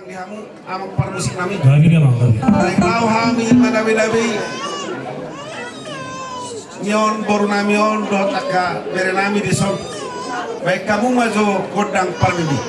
lihamu amang parmusik nami. Gabi ka bang gabi. Ay lau hami madawi-dawi. Nyon boru nami on do taka bere nami di son. Baik kamu mazo godang parmidi.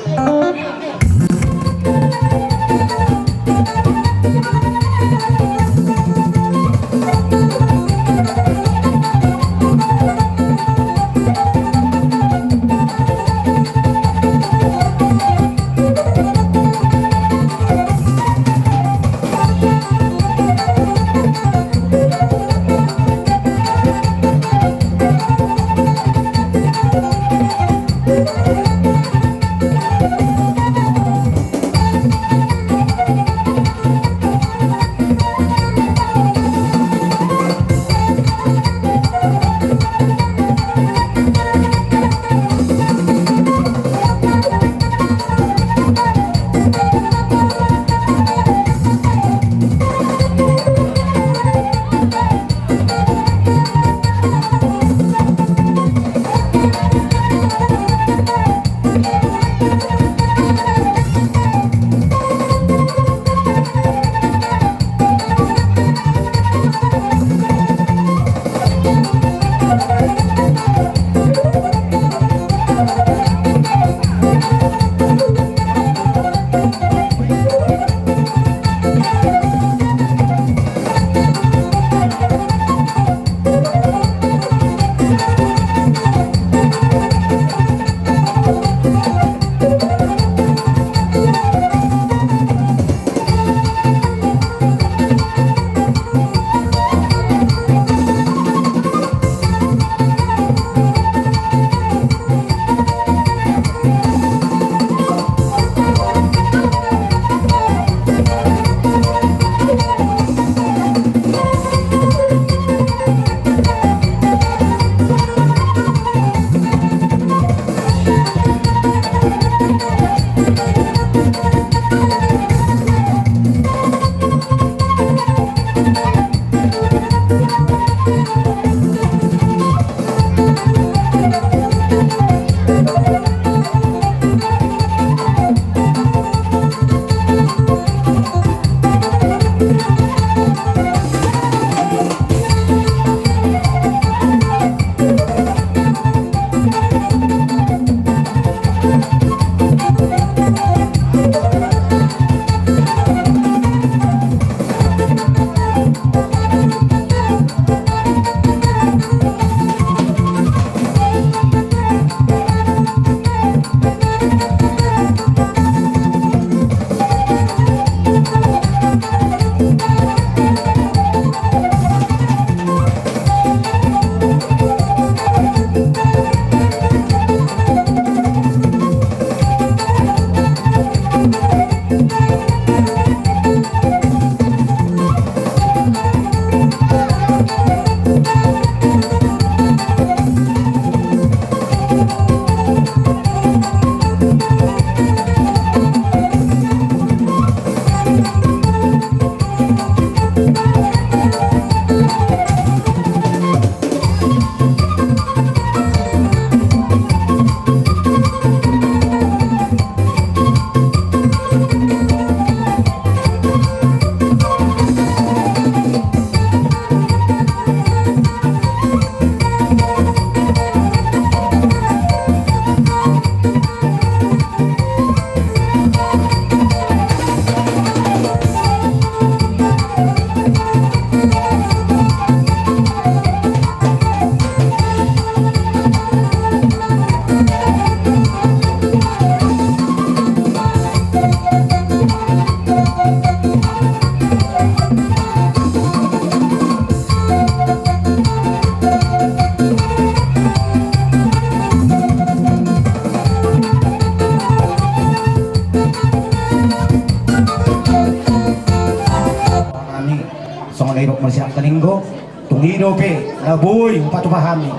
Masih kaninggo tungido pe laboy patupahami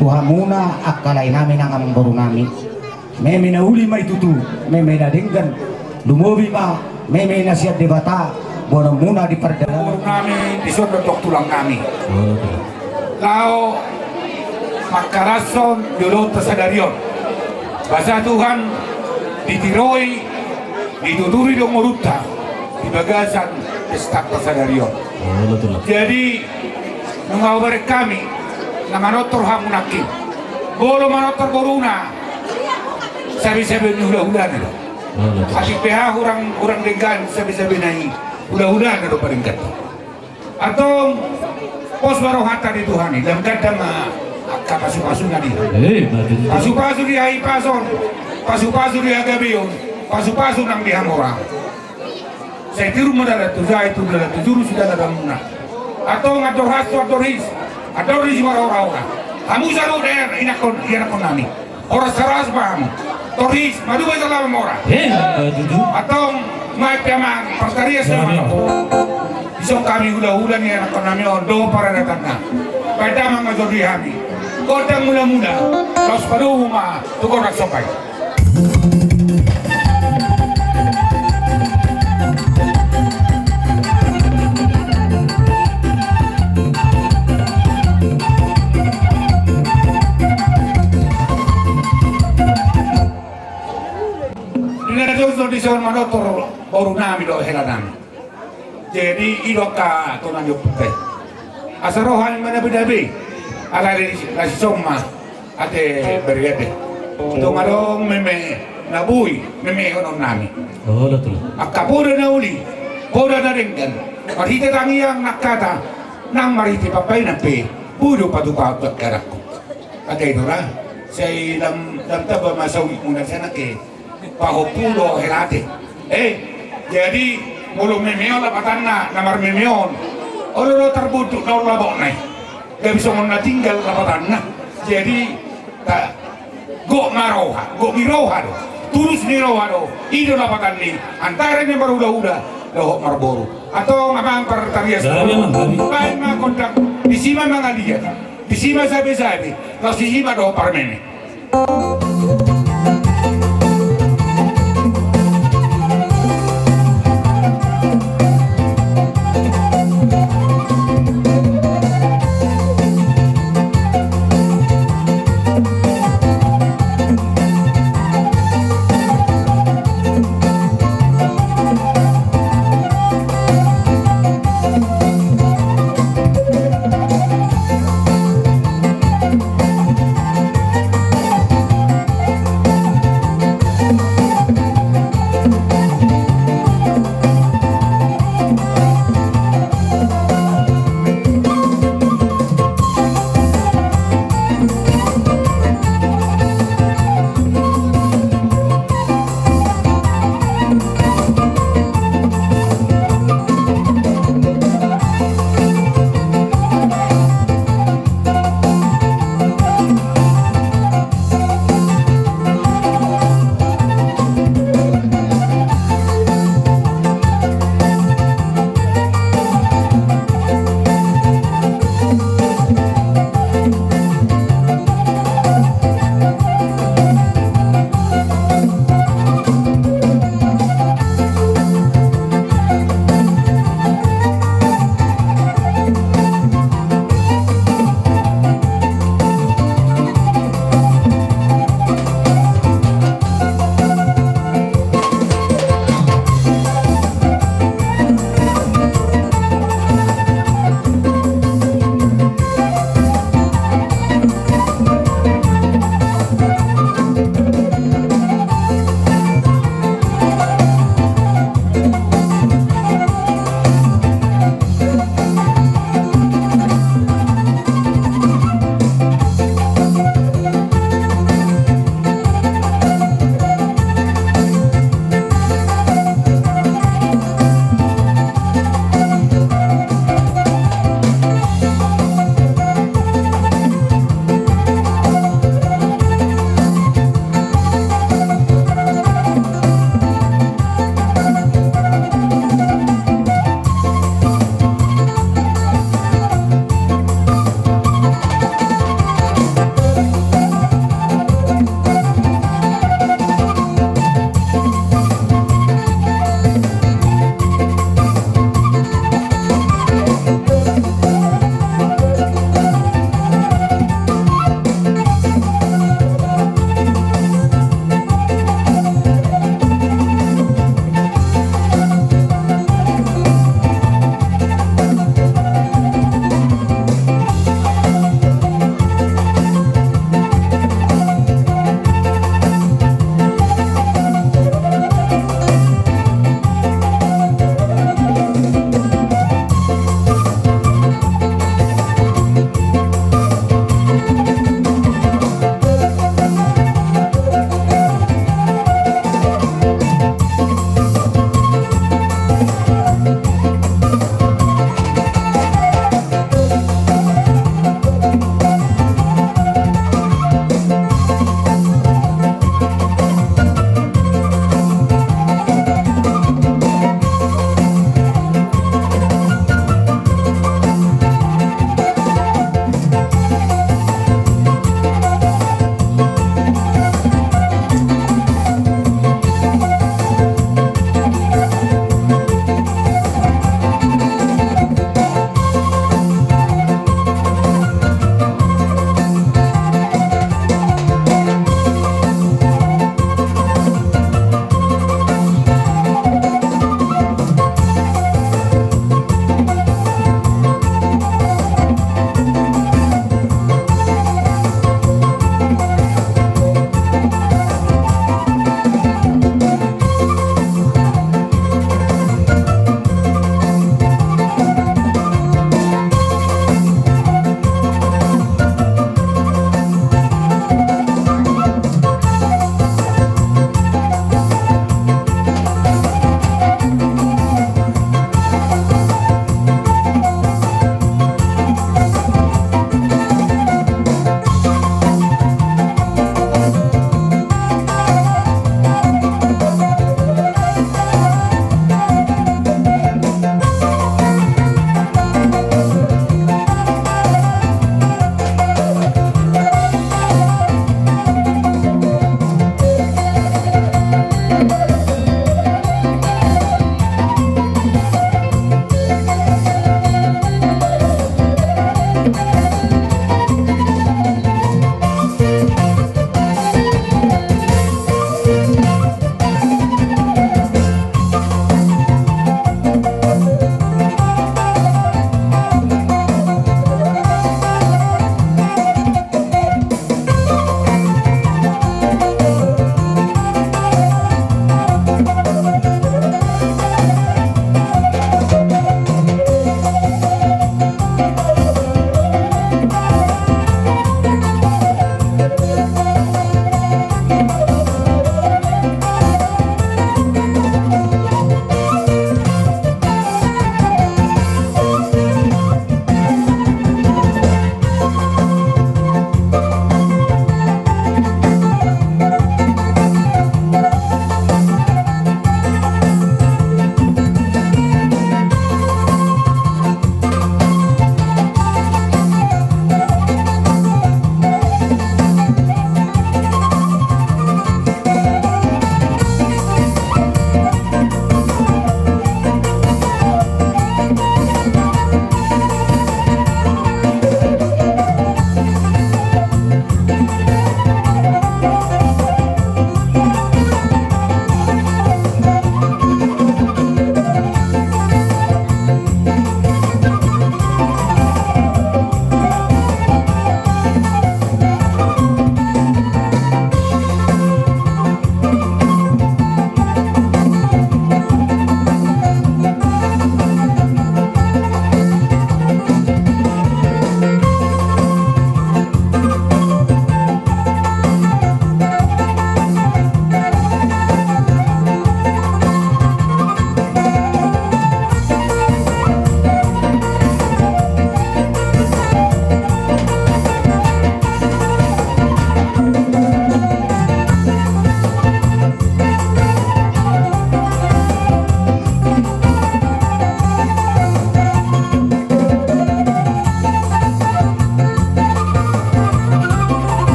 tuhamuna akalay namin ang aming baru namin meme na uli may tutu meme na dinggan lumobi ma meme na siya debata bono muna di perdana namin isod ng tulang namin lao makarason dulot sa daryon basa Tuhan ditiroy dituturi dong muruta di bagasan Estak Pasadarion. Jadi mengabar kami namanotor hamunakin bolo manotor boruna sabi-sabi hula-hula nilo hati PH orang dengan sabi-sabi naik hula-hula nilo paling kata atau pos baru hata di Tuhan ini dalam kata pasu-pasu nadi pasu-pasu di hai pason pasu-pasu di agabion pasu-pasu nang di hamora saya tiru modal itu saya itu modal itu jurus sudah ada muna atau ngatur hasto atau ris orang-orang kamu selalu der inakon nami orang seras paham toris madu salah mora atau mai piamang perkaria sama isong kami hula-hula ni anak nami ondo para datangna pada mga jodi hami kodang mula-mula los paduhuma tukor nagsopay. Di sana manotor baru nami do helanan. Jadi idoka to nanyo putih. Asarohan mana bedabe. Ala la somma ate bergede. To marong meme nabui meme onon nami. Oh betul. Akapura na uli. Poda na ringgan. Marita tangiang nakata nang mariti papay na pe. Pudo paduka at karakko. Ate ito na. Say lam taba masawi muna sana ke. Pahupulo herate. Jadi mulung memeo lapatan na namar memeon. Olo terbutuk daun labok nai. Gak bisa mona tinggal lapatan na. Jadi tak go maroha, go miroha do. Turus miroha do. Ido lapatan ni. Antara ni baruda-uda dohok marboro. Atau ngamang pertarias. Baik mah kontak. Disima mga dia. Disima sabi-sabi. Kalau disima dohok parmene.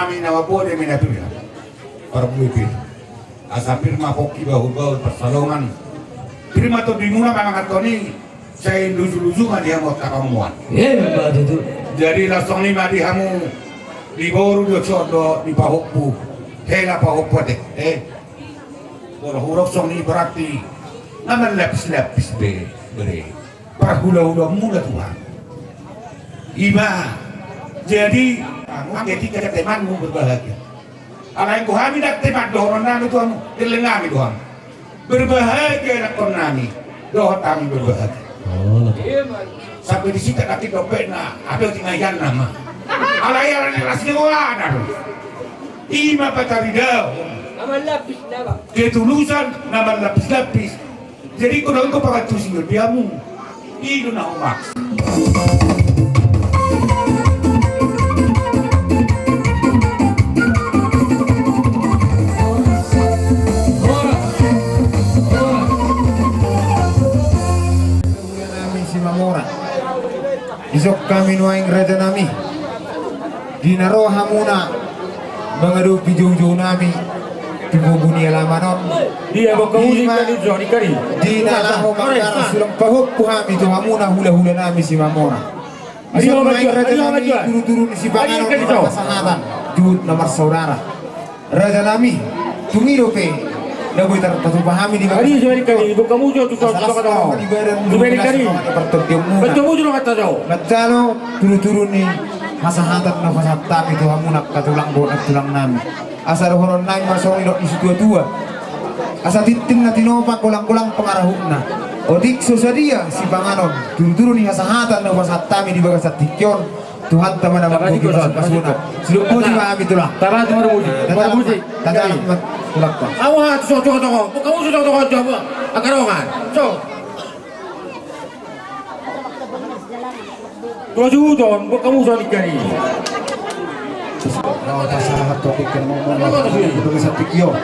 hami na mabode minapira. Para pumipir. Asa pirma hoki bahu-bahu persalongan. Pirma to di muna mga toni saya lusu-lusungan dia mau takamuan. Betul. Jadi langsung lima di hamu di boru do codo di pahokpu. Hela pahokpu deh. Boru huruf song ni berarti naman lapis-lapis bere. Para hula-hula mula Tuhan. Iba. Jadi kamu ketika temanmu berbahagia. Alai ku hami dak teman dohon nami Tuhan, dilengami Tuhan. Berbahagia nak nami, dohon kami berbahagia. Sampai di situ nanti dompet na, ada tinggalan nama. Alai yang rasanya ada. Ima patarida. Nama lapis nama. Ketulusan nama lapis-lapis. Jadi kalau kau pakai tusi diamu, itu nak umak. Isok kami nuaing raja nami dinaro hamuna mengadu pijung-jung nami tibubuni alamanon Dia bawa musik dari Johnny Kari. dinalaho mangara sulang pahuk puhami tu hamuna hula-hula nami si mamora. Isok nuaing raja nami turun-turun si banganon pasangatan jud nomor saudara raja nami tungirope Nagoy tarpatu pahami di Kari Johnny Kari, bawa musik tu kau kata. Johnny Kari. Betul musik kata jauh. Nagtalo, turun-turun ni masahatan na pasatap itu hamunak katulang buat tulang nami. Asa rohonon nami masong idok isu tua-tua. Asa titim na tinopak kulang-kulang pengarahuna. Odik sosadia si Banganon turun-turun ni masahatan na pasatami di bagas tikyon. Tuhan teman nama buki pasuna. Sudah puji mahami itulah. Tamat musik. Tanda tulak pa. Awak tu toko. Kamu sudah toko coba. Akarongan. So. Dua juta, kamu sudah dikari. Kalau pasahat topik yang ngomong itu bisa tikyo.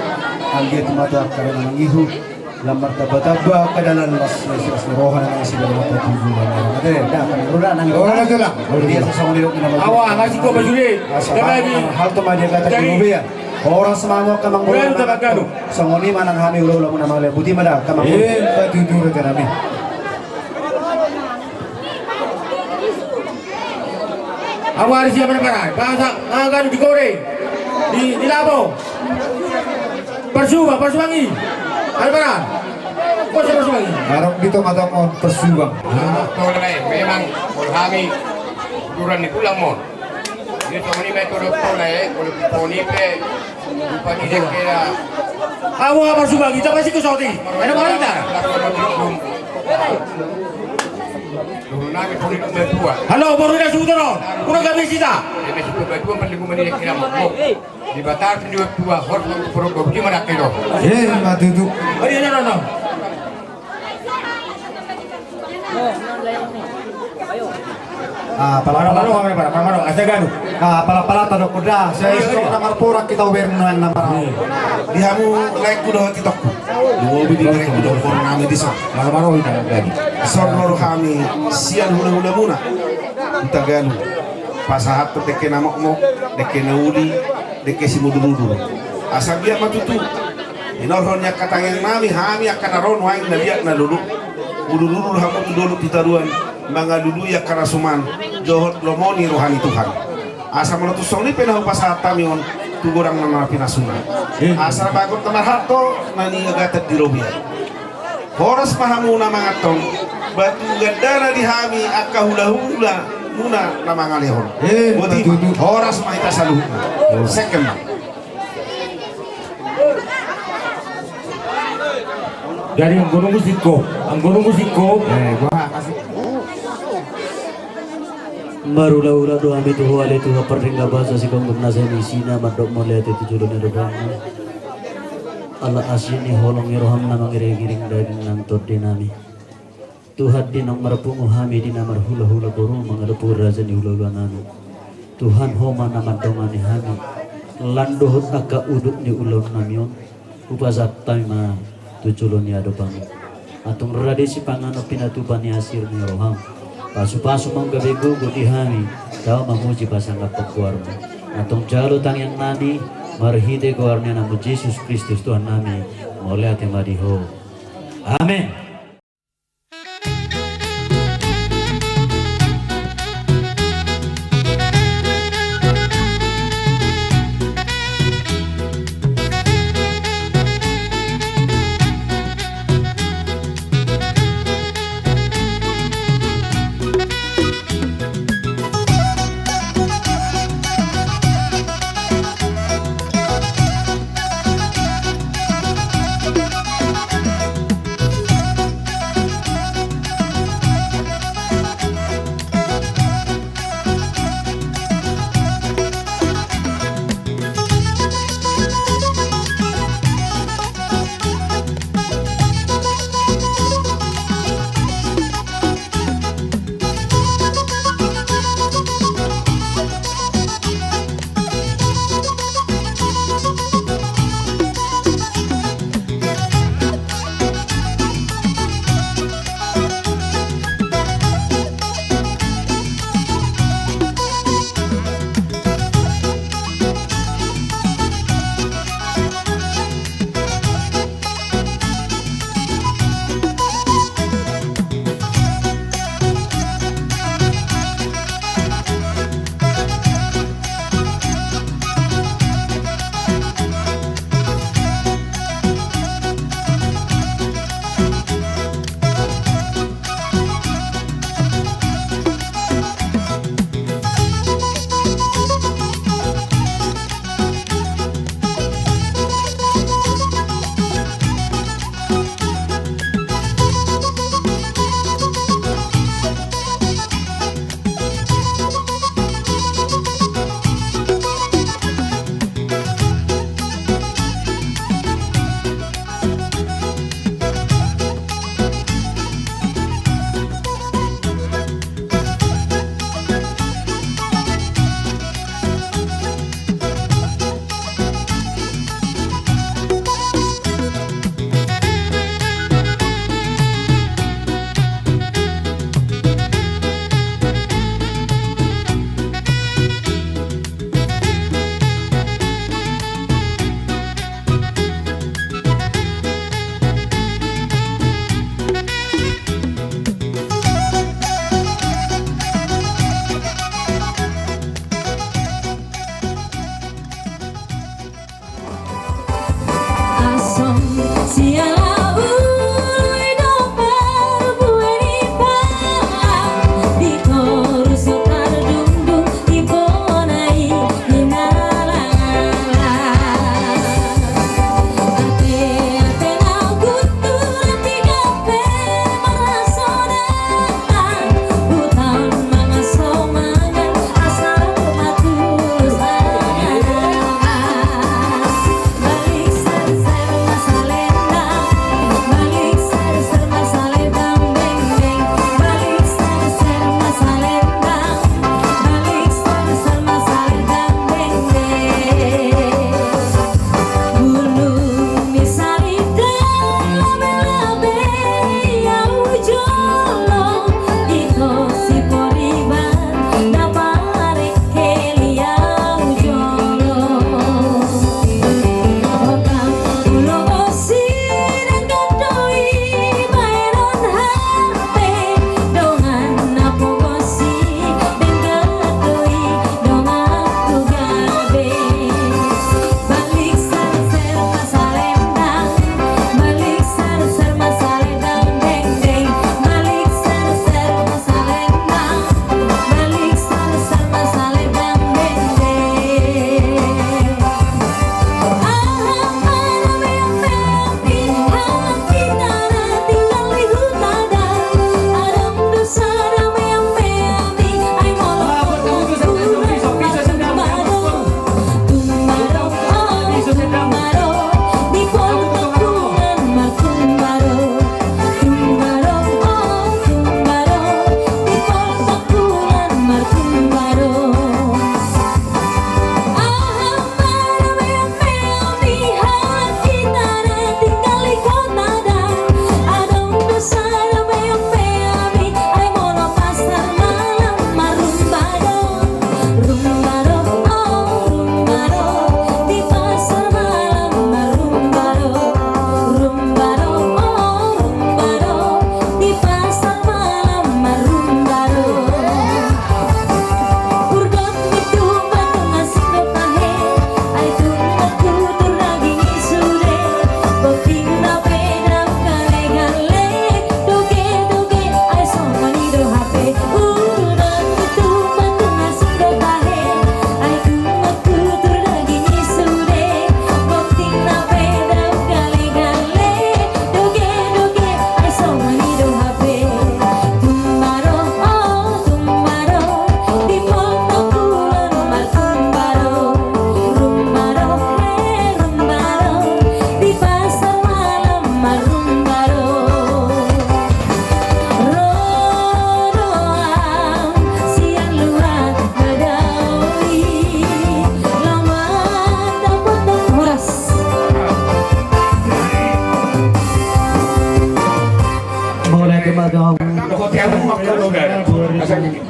Angge tumatu akaran ng ihu. Lamar taba-taba kadalan mas rohan ng si dalam tubuhan. Ade, dah kan udah nang. Oh, na lang. Dia sesong lirok na Awak ngasih kau bajuri. Lagi. Hal to madia kata kinubi ya. Orang semangok kamang Bulan tabagano. Songoni manang hami ulo mo na male. Buti mada kamang. Patutur ka nami. Awak ada siapa nak bahasa akan digoreng. Di labo. Persuangi. Albaran. Kau persuangi. Harap dito matangon persuang. Tolai memang kami duran itu lamon. Ini tahun ini metode tolai kalau poni pe upani dekera. Awak persuangi. Kita pasti kusauti. Ada mana kita? Durun kami poni itu berdua. Halo, baru dah sudah. Kurang kami kita. Ini sudah berdua perlu dekera mau. Di Batar juga dua hormat program gimana kilo? Matutu. Mari no. Pala asagano. Pala tado kuda. Saya isok namar porak kita ubernan namar. Dihamu like kudo titok. Dua bidi like kudo por nami di sok. Maro ita lagi. Sornor kami sian hula-hula muna. Itagalu. Pasahat teke namok mo, deke nauli, deke si mudurudu. Asabia matutu. Inorhonnya katangeng nami hami akan aron waing naliak na lulu. Udululu hamu tudulu titaruan. Mga lulu ya karasuman. Johot lomoni rohani Tuhan. Asa menutu songni penahu pasahat tamion tugurang nama pinasuna. Asa bagot tamar hato nani agatat di robia. Horas pahamu na mga tong batu gadara di hami akka hula-hula muna na mga lehon. Buti horas mahita saluh. Second. Dari ang gunung musiko. Gua kasih. Marula-ula doa itu wale tu perringga bahasa si kong nasa ni sina madok melihat itu jurune doang. Allah asini holong iroham nama giring dari nantor dinami. Tuhan di nomor pungu hami di nomor hula-hula boru mengadupur raja ni hula-hula nanu. Tuhan homa nama domani hami. Landohut aka uduk ni ulon namion. Upasat taima tuculon ni adopang. Atung radesi pangano pinatupani asir ni roham. Pasu-pasu mong gabi gugu di hami, daw mamuji pasang kapagkuar mo. Atong jalo tang yang nani marhide ko arnya nama Yesus Kristus Tuhan nami mulai ate madiho. Amin.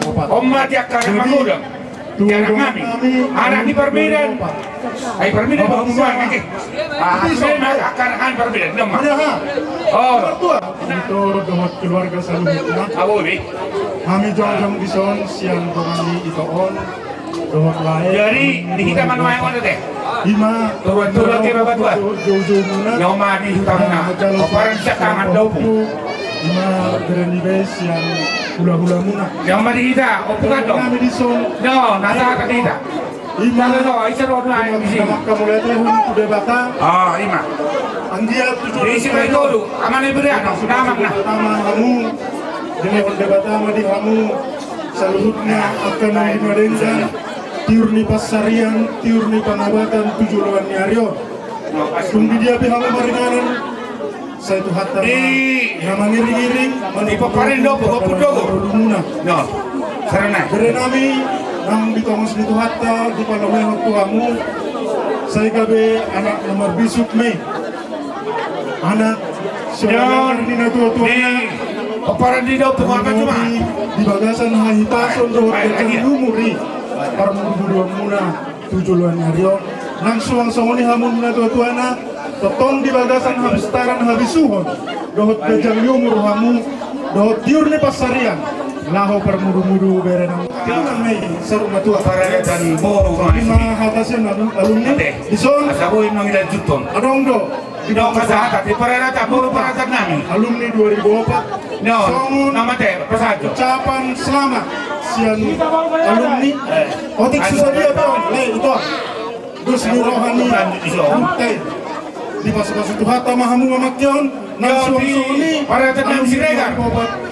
Omma dia akan mengudang. Dia kami. Anak di perbedaan. Ay perbedaan pengumuman lagi. Memang akan perbedaan. Nama. Oh. Ito dohot keluarga saluhutna. Abu bi. Kami jong gison siang pemandi itoon. Dohot lain. Jadi di kita manuai mana teh? Hima Turun ke bawah tuan. Jojo muna. Nyoma di tanah. Oparan siap tangan dopu. Hima derenibe siang hula-hula muna. Nyoma di kita. Opukan dong. Kami dison. No, nasa ka kita. Hima No, isa ron na ay bisi. kamulete hun kude bata. Ah, ima. Andia Di sini dulu. Aman ibu dia. Namak na. Pertama kamu dengan debat di kamu seluruhnya akan dimadengkan tiurni pasarian tiurni panabatan tujuan nyaryo di dia pihak maringanan saya itu hatta nama ngiring-ngiring Di paparin do, pokok dogo. No. Sarana. dari nami nang di Thomas itu hatta di palawai waktu kamu saya gabe anak nomor bisuk me anak Yon. di tua-tua Di paparan di do pengamat cuma. di bagasan hahipason dohot Ay, kecang ay, ay. lumuri parmududuan muna tujuan haryo nang suang-suang ni hamun na tuana totong di bagasan habstaran habisuhon dohot kecang lumur hamu dohot tiur ni pasarian laho parmudu-mudu berenang tiangan may seru matua Para dan boro lima hatasin alumni ison Asaboy mangilan juton. adong do Di do kasahata di para rata boro para nami. alumni 2004 No, songon nama teh pasajo. ucapan selamat sian alumni otik susadia dong itu dus ni rohani Teh. Di pasuk-pasuk tuh hata mahamu mamakyon nang suami para tetap Siregar.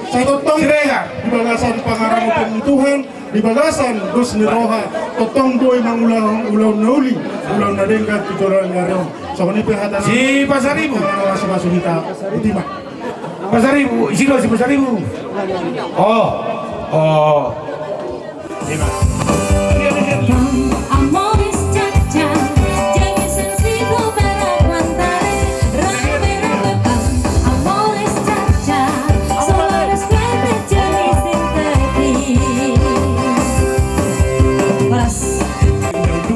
saya totong Siregar. di bagasan pangarang Tuhan di bagasan dus ni roha totong boy mangulang nauli ulang nadengkat tujuan ngarong so ni pihatan Si Pasaribu. masuk-masuk kita utima Pasaribu, isi lo si Pasaribu. Oh. Oh. Amores chacha, llegue sencillo para aguantar. Amores chacha, solo eres fuerte, llegue sin Pas.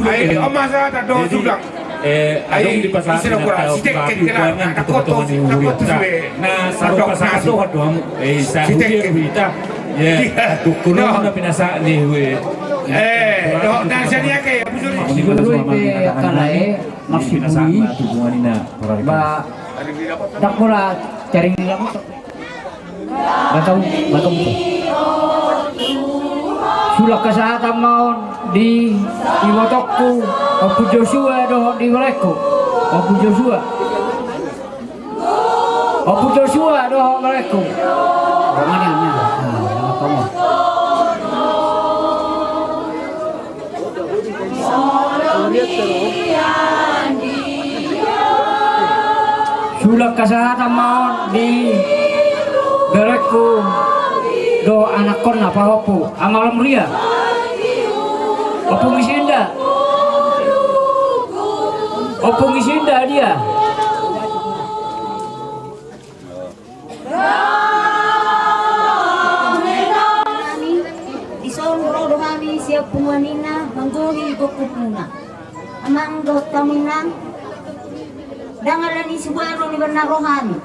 Ay, oma sa ta do sudak. Adong di pasar Ay, sinagura, si Tek Tek kena, nakoto, nakoto siwe. na sarong Nadok pasar na so ado. hadong sa Si Tek huli Tek. ruita ya kuno No. na pinasa ni we Do, dan siya niya kay, Siguro ibe kalae maksibuli ba dakura caring nila mo batang sulak kesehatan maun di iwatokku Abu Joshua doh di mereka Abu Joshua doh mereka mana kamu sulak kesehatan maun di bereku do anak kon apa hopu amalam ria opung isinda dia Isonro kami siap pumanina manggohi bukupuna amang do taminang dangalan ni suwero ni berna rohani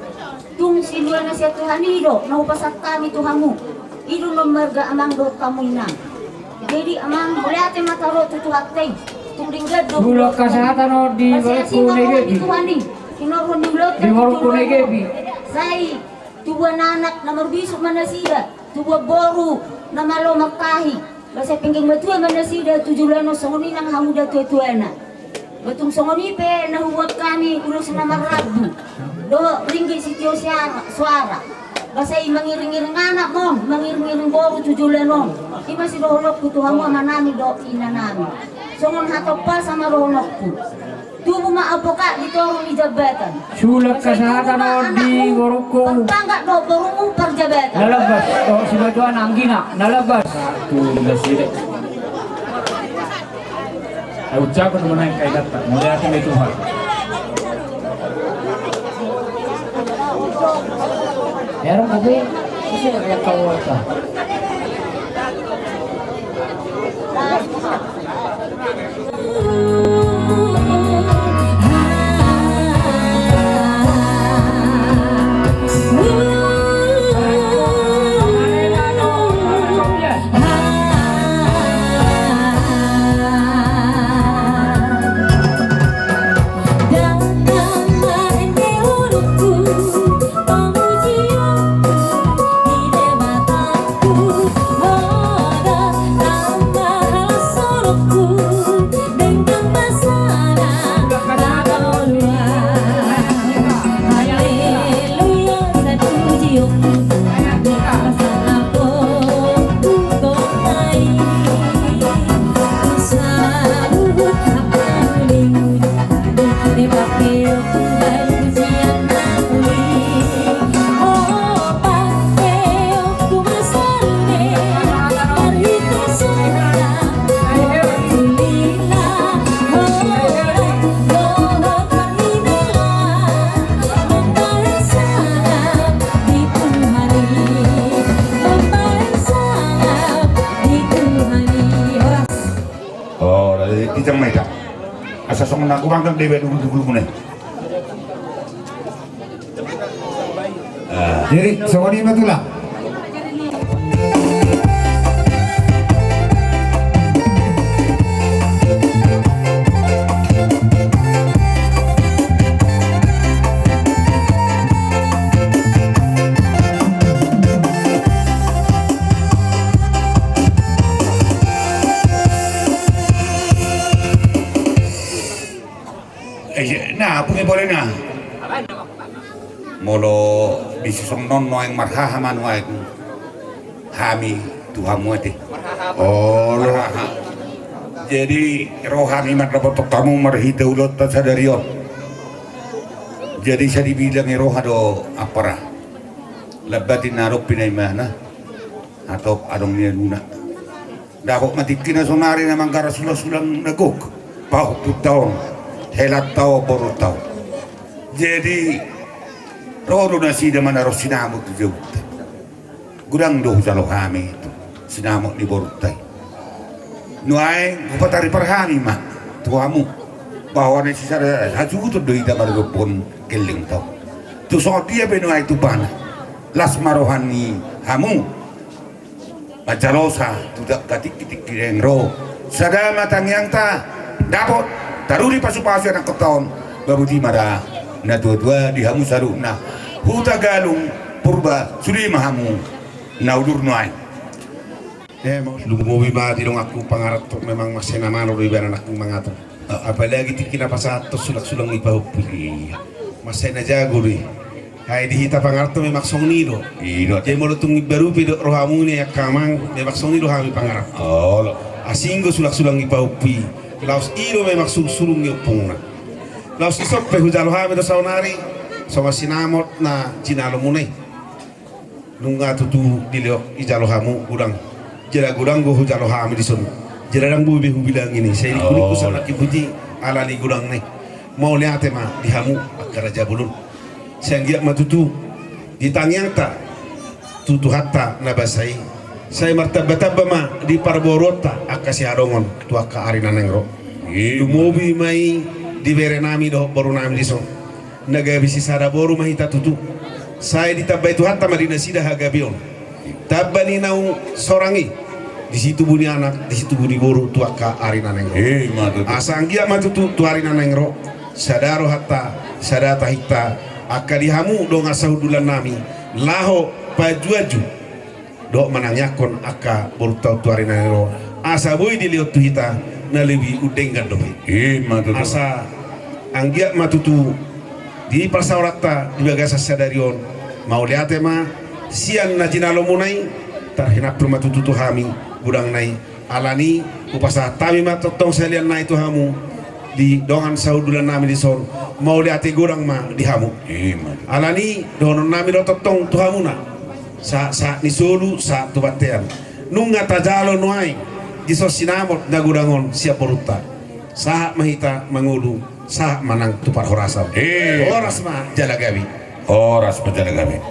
tung silwa na siya tuhanido naupasak kami tuhamu idu nomerga amang do taminang jadi amang buliate mataro tutuhakteng tung ringgad do sulak kesehatan no di bereku negebi di bereku negebi Sai tuwa nanak na marbisok manasida tuwa boru na malo makahi basta pingging matua manasida tujulano songoni nang hamuda tuatuana batung songoni pe nahuwag kami ulo sa namarabu do ringgi sitio suara basta mangiring-iring anak mo mangiring-iring boru tujulano di masih doholok kutuhamu manami do inanami songon hatopal sama roholokku tubuh maapoka ditolong di jabatan sulak kesehatan no di bereku Pangkat do berumum perjabatan. nalabas oh si batuan anggina nalabas tu gasire ay ucapan mo na kay dapat muli ating may Tuhan Meron kasi kasi kaya kawal ka. kita mereka. Asa song na kurang kang dewe dulu muna. Jadi songoni matulang. Nah, punya boleh na. Molo bisisong non noeng marhahaman wae hami Tuhan muati. Oh, marhaha. Jadi rohani mardapat tamu marhita ulot tasadarion. Jadi saya dibilang roha do apara. Labatin narok pinay mana atau adong niya luna. Dahok matikina sonari na mangkara sulang nagok. Pahok tutawon. Helat tao boru tao. Jadi roro na sida man aro sinamot di jauh. Gurang do jalo kami itu sinamot di boru tay. Nuai upatari perhani mah tuamu bahwa ni sisa haju tu do ida baru pun keling tao. Tu so dia benuai tu pana. Las marohani hamu. Bacalosa tidak katik-kitik kirengro. Sada matang yang ta dapat taruri pasu-pasu anak keton baru di mara na dua-dua di hamu saruna huta galung purba suri mahamu na udur nuai Lumowi ba di dong aku pangarap to memang masih nama lo ibaran aku mangato apalagi tikina pasato sulak-sulang ipahupi masih na jago ri hai dihita pangarap to memang song nido jadi mau tung baru pido rohamu ni kamang memang song nido hami pangarap oh asinggo sulak-sulang ipahupi laos iro memang sulung ngepungna laos isok pe hujalo habe do saunari sama sinamot na jinalo munai nunga tutu dilio ijalo hamu gudang jera gudang go hujalo hami dison jera dang bubi bilang ini saya dikuni kusana kibuji ala ni gudang nih mau lihat ma di hamu akara jabulun saya ngiak matutu ditangyang ta tutu hatta nabasai saya martabata ma di parborota akasi arongon tuaka arina nengro lumobi mai di berenami do boru nami diso naga bisi sada boru mahita tutu saya ditabai tu hatta marina sida hagabion tabani nau sorangi di situ buni anak di situ buni boru tuaka arina nengro asanggia matutu tu arina nengro sadaro hatta sadata hita akali hamu do ngasahudulan nami laho pajuaju do mananyakon aka borutau tuari nero asa boy diliot tu hita na lewi udenggan do asa anggia matutu di pasaurata di bagasa sadarion mau lihat ma sian na jinalo munai tarhina matutu tu hami gudang nai alani upasa tami matotong salian nai tu hamu di dongan saudulan nami di son mau lihat gudang ma di hamu alani donon nami do totong tu hamuna sa ni solu sa tubatean nunga tajalo nuai giso sinamot nagurangon siap poruta sa mahita mangulu sa manang tupar horasa horas ma jalagawi horas majalagawi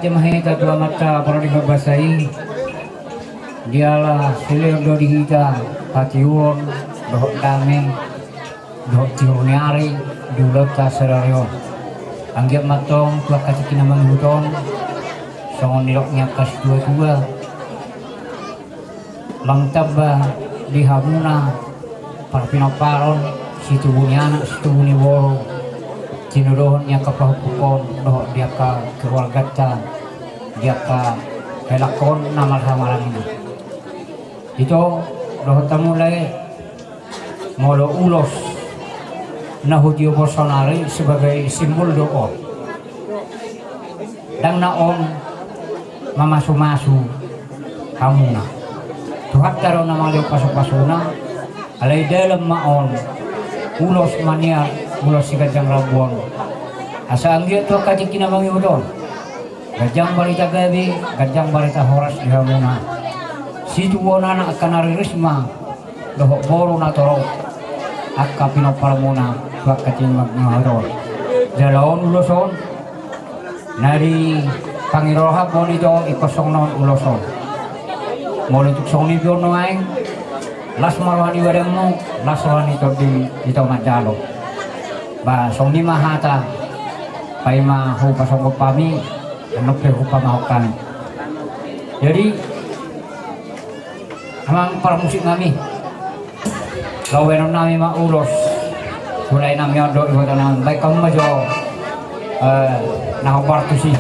aja mahita dua mata para dibabasai. Dialah silir do dihita patiun dohok dame dohok tiuniari dulota serario. Anggap matong tua kaciki namang huton songon niloknya kas dua langtaba di hamuna para pinoparon situ bunyana situ buni woro tinudohnya kapahupukon dohok dia ka keluarga dia ka helakon namal hamalang ini itu dohok tamulai molo ulos nahudio Bolsonaro sebagai simbol doa dan naon mamasu-masu hamuna tuhat karo nama leo pasok-pasona alai dalam maon ulos mania ulos si Gajang Labuan asa anggi tu kajik kinamang udon Gajang barita gabi Gajang barita horas di hamuna situ wonana akan risma dohok boro na toro akka pinoparamuna bakatin magnahador jalaon uloson nari pangiroha pon itu ikosong non uloson mau untuk song ni pion noaing las marwani wademu las marwani to di to majalo ba song ni mahata pai ma hu pasong pami anok pe hu pamahokan jadi amang para musik kami lawen nami ma ulos mulai nami ado ibu tanam baik kamu majo nah partu sih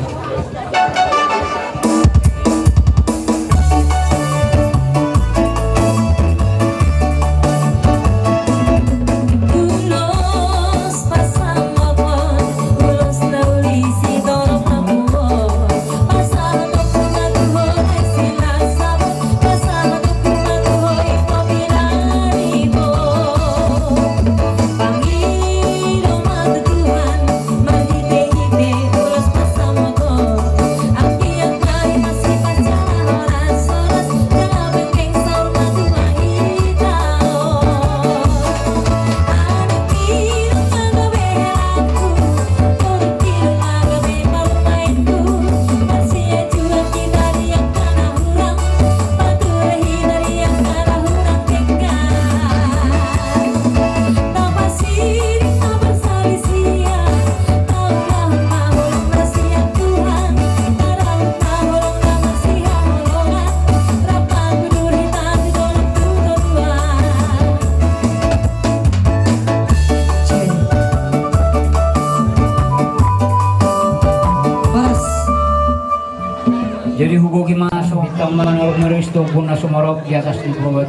jadi hugogi masuk hitang manor meristo pun nasumarok di atas di bawah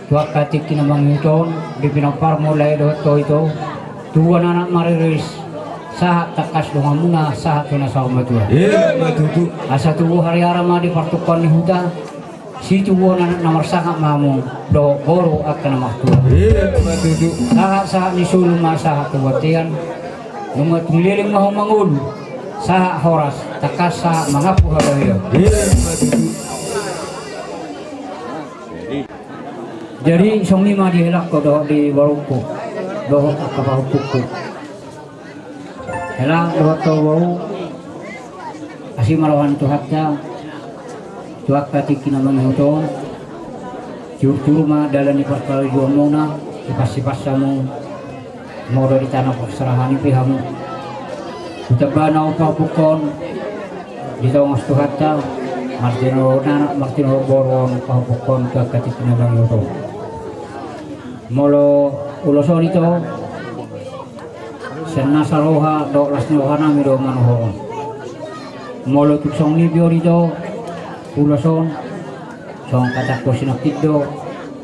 tua katik kinamang yuton di pinapar mulai doto itu tua anak mariris sahat takas dengan muna sahat kena sama tua matutu asa tubuh hari arama di partukan di huta si tubuh anak nomor sangat mamu do goro akan nama tua matutu sahat ni sulma sahat kewatian lumut meliling mahu mangul sahat horas takas sahat mengapu hadayo jadi song lima dihelak ko do di warungku do akapahukuku helak do to wau asi marawan tuhatnya tuak kati kinamang huton juru ma dalan di perkara juamona di pasti-pasamu mau di tanah perserahan pihamu utabana upa pukon di tawang tuhatnya Martino boron pahupukon ke kati kinamang huton molo uloson itu senna saroha do lasnohana mido manohon molo tuksong libyo itu uloson song katak ko sinaktido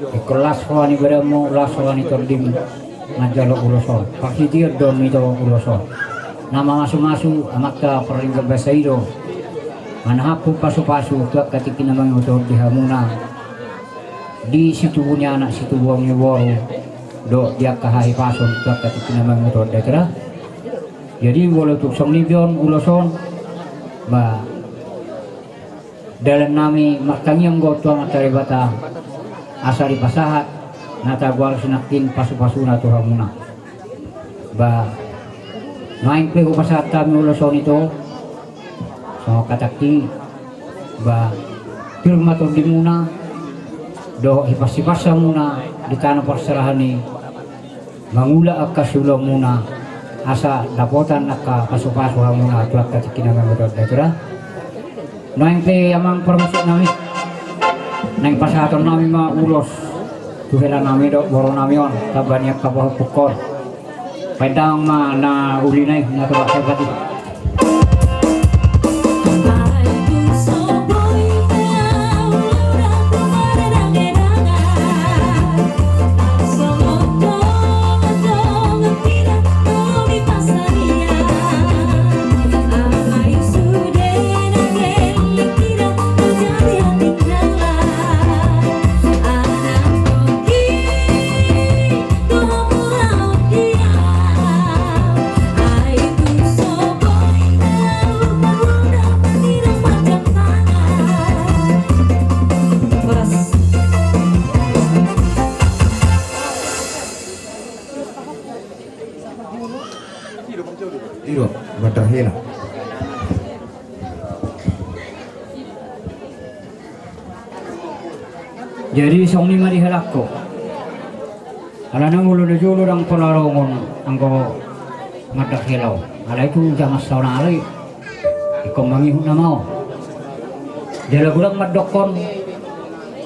ikelas ho ani beremo las ho ani tordim ngajalo uloson pakitir don itu uloson nama masu-masu amakka perlingga basairo manahapu pasu-pasu tuak katikin namang utor di hamuna di situ punya anak situ buangnya woro do dia kahai pason tuak katikin namang utor dekra jadi walau tuksong libyon uloson ba dalam nami makanyang gotuang atari bata asari pasahat nata gwal sinakin pasu-pasu na tuhamuna ba main pe pasahat kami uloson itu so kataki ba matur di muna do hipas-hipasa muna di tanah perserahan ni mangula akasulo muna asa dapotan naka pasu-pasu muna tuak katiki na memang betul noeng pe amang permusik nami neng pasaton nami ma ulos tuhela nami do boro nami on tabanya kabah pukor pedang ma na ulinai na tuak sabati Iyo, baterhela. Jadi song ni mari halakko ala nang ulo de jolo dang polarongon angko madak helau ala itu jangan sauna ali ikom mangi huna mau dela gurang madokon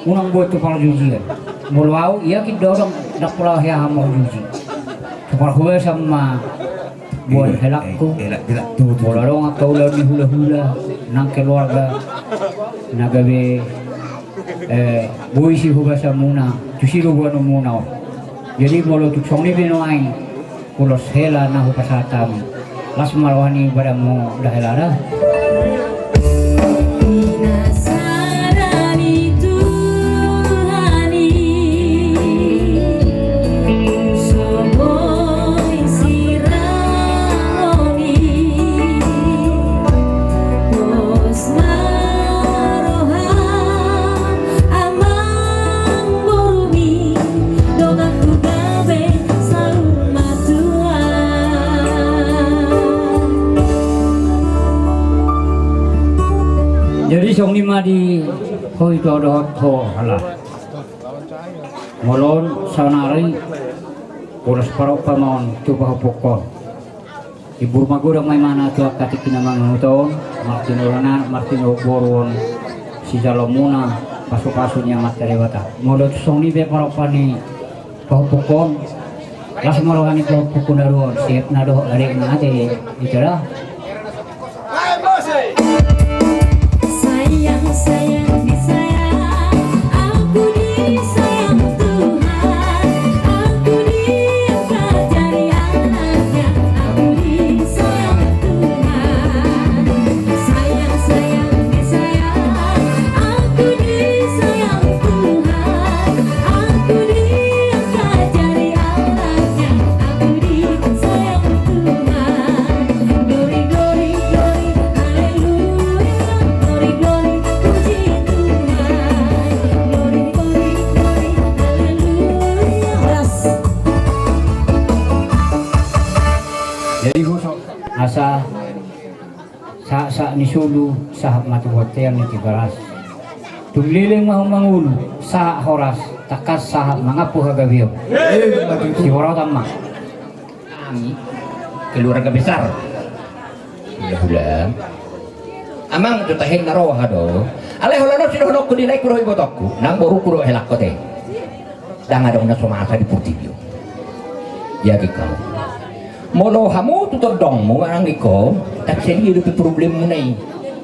unang buat tu para juji mulwau ia ki dorong dak pola ya mau juji separ huwe sama buat helakku Tidak tuh. polaronga kaula di hula-hula nang keluarga nagabe boy si hubasa muna tusiro buano muna jadi bolo tu songni bino aing kulos hela na hupasatam las malwani badamu dahelara jadi song lima di hoi to do ho hala molon sanari ulas paro pamon coba pokok ibu magurang may mana tu katik kinamang huton Martino Boron si Jalomuna pasu-pasunya materi wata molon song ni be paro pani pokok las marwani pokok daruon siap nado ari ngade itulah sayang disayang aku disayang Tuhan aku dipelajari anaknya aku disayang Tuhan sayang disayang aku disayang Tuhan aku dipelajari anaknya aku disayang Tuhan glory glory glory haleluya glory glory puji Tuhan glory glory glory haleluya ras jadi gusok asa sa ni sulu sahab matu hotel ni tibaras tumliling mangulu sa horas takas sahab mangapu hagabiyo si horau tamma Kami keluarga besar hula amang tutahin naro hado aleh holano sidono ku dinai kuro ibotokku nang boru kuro helak kote dang ada una somasa di putibyo ya kau molo hamu tutor dong mo ang iko tak seni hidup problem mo nai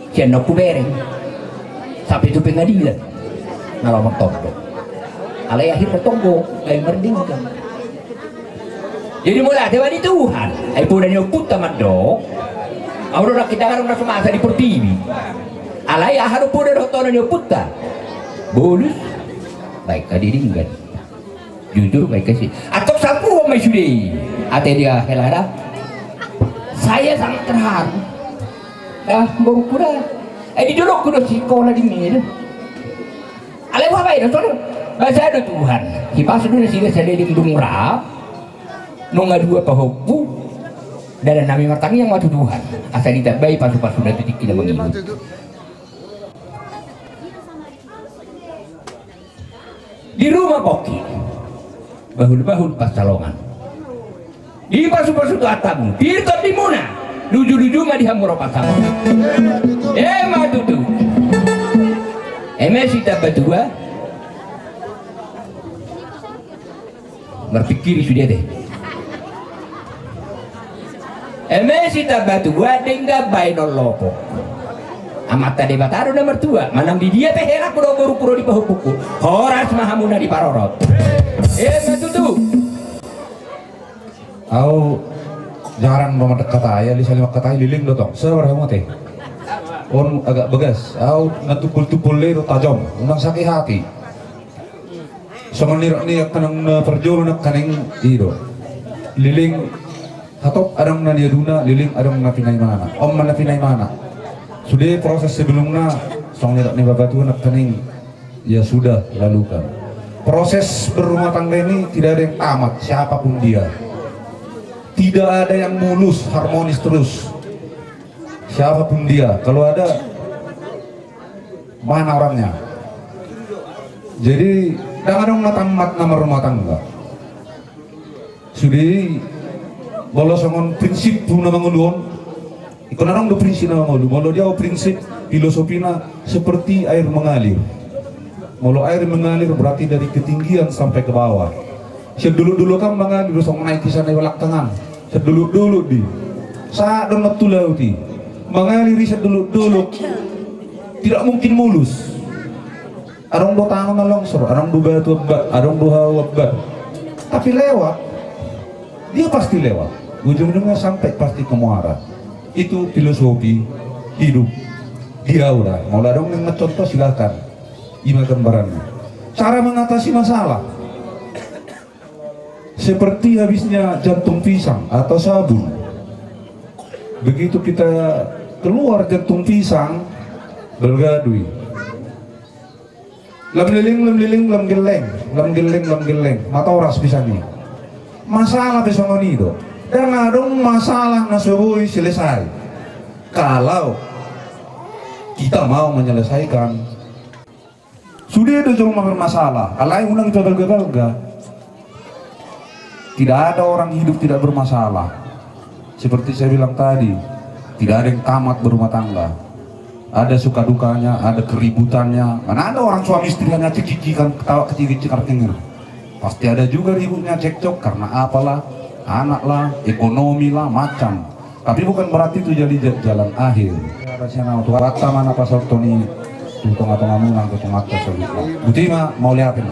siya ku bereng sampai itu pengadilan nalamak tonggo aleh akhir tonggo ay merdingkan jadi mulai dewa di Tuhan ay puna niyo puta madok aurora kita karang na sumasa di pertiwi alay aharo puna rotono niyo puta bonus baik kadiringgan jujur baik kasih atau sapu may sudi ate dia helara saya sangat terharu baru kuda di dulu kuda sekolah di mana alay apa itu soalnya bahasa ada Tuhan kipas dulu sih saya di rap nunga dua pahopu Dan nami martangi yang matu Tuhan. Asa ditabai pasu-pasu dan titik kita mengilu. Di rumah Koki, bahul-bahul pastalongan. Di pasu-pasu tu atamu, dirtot di muna, luju-luju mah di hamuro pasamu. Matu tu. Sita berdua berpikir sudah deh. Sita berdua dengga bainol lopo. Amat tadi bataru nomor 2 manang di dia teh herak puro-puro di bahu puku horas mahamuna di parorot matutu au jarang memadak kata ya di salim kata liling lo tong seberapa teh on agak begas au natupul-tupul le tajam unang sakit hati songon ni kanang perjolo nak kaneng ido liling hatop adang na diaduna liling adang na pinay mana om mana pinay mana sudah proses sebelumnya soalnya nih bapak tuh nak kening ya sudah lalukan proses berumah tangga ini tidak ada yang tamat siapapun dia tidak ada yang mulus harmonis terus siapapun dia kalau ada mana orangnya jadi jangan dong tamat nama rumah tangga sudah bolos dengan prinsip pun nama nguluan ikon orang do prinsip nama malu, malu dia prinsip filosofinya seperti air mengalir. Malu air mengalir berarti dari ketinggian sampai ke bawah. Sedulu-dulu kan mengalir song naik kisah walak tangan. Sedulu-dulu di saat don metu lauti mengalir sedulu-dulu tidak mungkin mulus. Arong do tangan longsor, arong do batu abad, arong do hawa abad. Tapi lewat, dia pasti lewat. Ujung-ujungnya sampai pasti ke muara. Itu filosofi hidup dia udah mau ladong yang contoh silakan ima gambarannya cara mengatasi masalah seperti habisnya jantung pisang atau sabun begitu kita keluar jantung pisang bergadui lam geleng mata oras pisangnya masalah besok itu dan adong masalah nasubui selesai kalau kita mau menyelesaikan sudah ada cuma bermasalah alai unang gagal tidak ada orang hidup tidak bermasalah seperti saya bilang tadi tidak ada yang tamat berumah tangga ada suka dukanya ada keributannya mana ada orang suami istri hanya cekicikan ketawa kecil-kecil pasti ada juga ributnya cekcok karena apalah anak lah, ekonomi lah, macam. Tapi bukan berarti itu jadi jalan akhir. Rasional tuh kata mana pasal Tony, tuh tengah-tengah munang, tuh tengah-tengah segitu. Butima mau lihatin.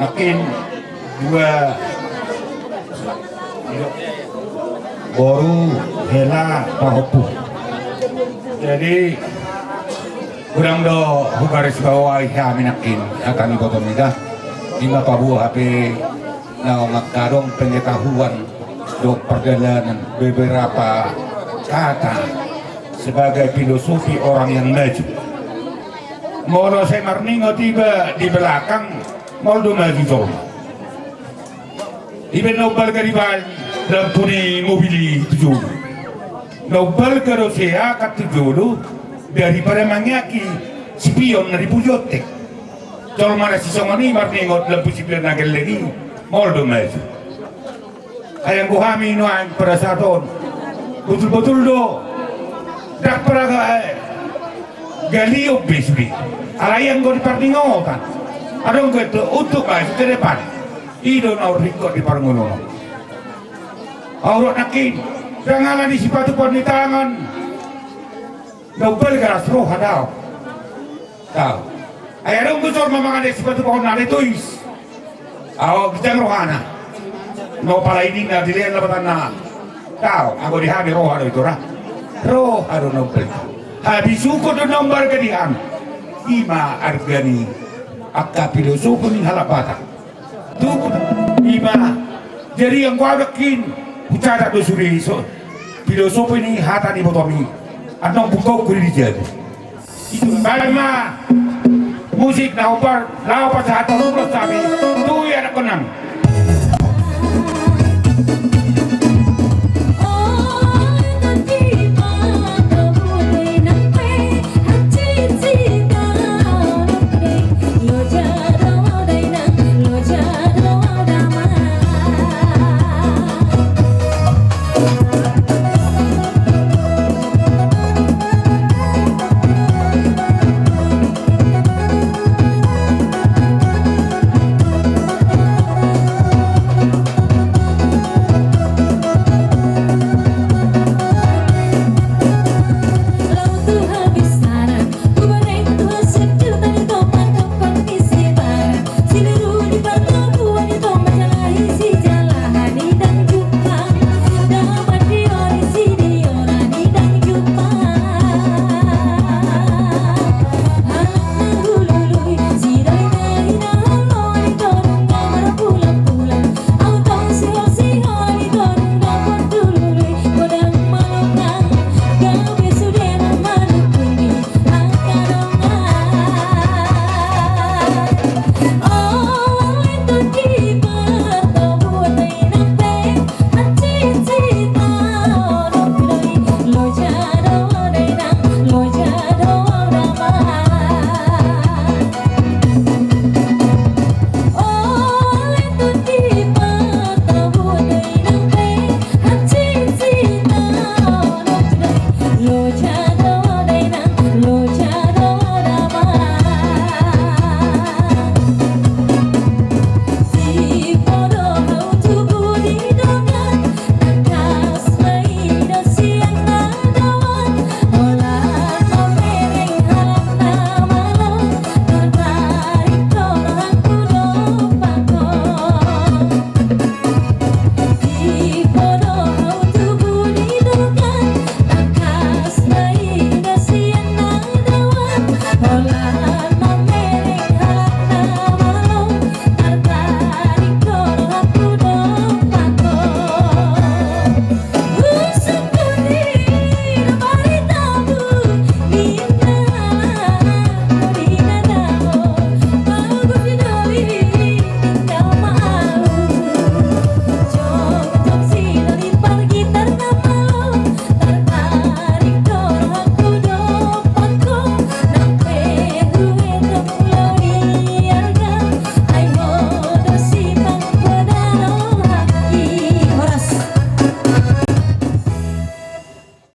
makin dua baru hela pahopu. Jadi kurang do hugaris bawah ya minakin akan ibotong ida lima pabu HP na magkarong pengetahuan do perjalanan beberapa kata sebagai filosofi orang yang maju. Molo saya marningo tiba di belakang moldo maju jom. Iben nobel karibal dalam tuni mobil tujuh. Nobel karosea kat tujuh daripada mangaki spion na dipujotek. Jol mana si songoni marningo dalam spion na lagi moldo maju. Ayang kuhami nuan pada saton betul-betul do dak peraga galio besri alayang go dipartingokan adong go itu untuk maju ke depan ido na riko di parngono aurat nakin janganlah di sipatu pon di tangan nobel garas roh hadau tahu ayang go sor mamangan di sipatu pon na tuis aw bijang rohana no pala ini na dilihat lebatan na tahu aku dihami roh ada itu roh ada nobel habis suku do nomor kedihan ima argani akka filosofi ni halapata tuh ima jadi yang gua bikin bicara do suri so filosofi ni hata ni botomi anong buko kuri jadi itu bagaimana musik na upar lawa sa hata rumah sabi tu ya nak kenang